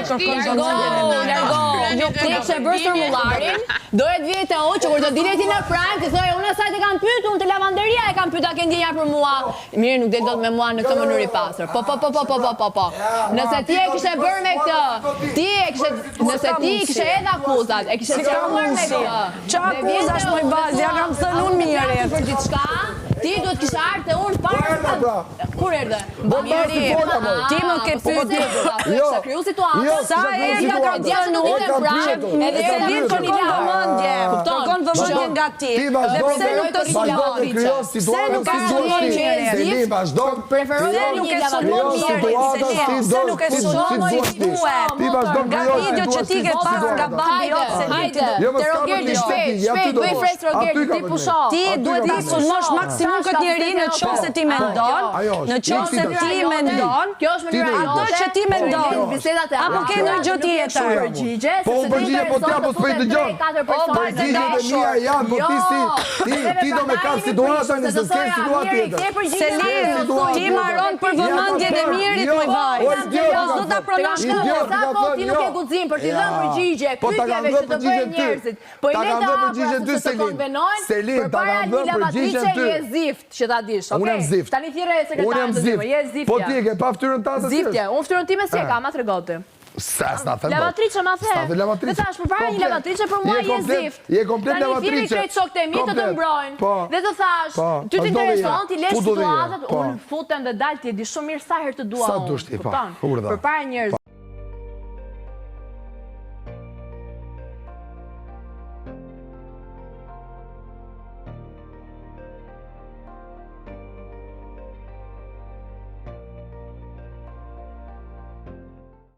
Ti kishe bërë formularin, doje të vijete o që kur të dilet ti në prime, ti thoje unë asaj të kam pyet, unë të lavanderia e kam pyet, a ke ndjenja për mua. Mirë, nuk del dot me mua në këtë mënyrë i pasur. Po. Nëse ti e kishe bërë me këtë, nëse ti i kishe edhe akuzat, e kishe shkruar me këtë. Qa akuzash më i bazë, ja kam thënë unë mirë. Për diçka, ti duhet kishe ardhur te unë para. Kur erdhe? Ti më ke pyetur. Sa kriju situatë. Sa herë ka thënë unë edhe se vjen kon i vëmendje. Kërkon vëmendje nga ti. Dhe pse nuk të sulmon? Se nuk ka sulmon mirë. Ti vazhdo. Preferoj nuk e sulmon mirë. Se nuk e sulmon Ti vazhdo nga video që ti ke pasur nga babi jot se hajde. Te Rogerti shpejt, bëj fres Rogerti, ti pusho. Ti duhet të sulmosh maksimum këtë njeri në qoftë se ti mendon, kjo është mënyra ato që ti mendon, apo ke ndonjë gjë tjetër. Po përgjigje po ti apo s'po i dëgjon. Po përgjigjet e mia janë, po ti do me kap situatën nëse s'ke situatë tjetër. Selim, ti marron për vëmendjen e mirit më vaj. Po s'do ta pronosh këtë. Ti nuk e guxim për t'i dhënë përgjigje pyetjeve që të bëjnë njerëzit. Po i le ta konvenojnë. Selim, ta kanë dhënë përgjigjen ty. Je zift që ta dish, okay? Unë jam zift. Tani thirrë sekretarin të dimër, je ziftja. Po ti e ke pa fytyrën tatë? Ziftja, unë fytyrën time s'e kam, ma tregoti. S'na them. Lavatrice ma the. Dhe thash përpara një lavatrice për mua je zift. Je komplet lavatrice. Tani thirrë krejt shokët e mi të mbrojnë. Dhe të thash, ty t'intereson, ti lesh situatat, unë futem dhe dal, ti e di shumë mirë sa herë të dua unë. Sa dush ti, po. Përpara njerëzve.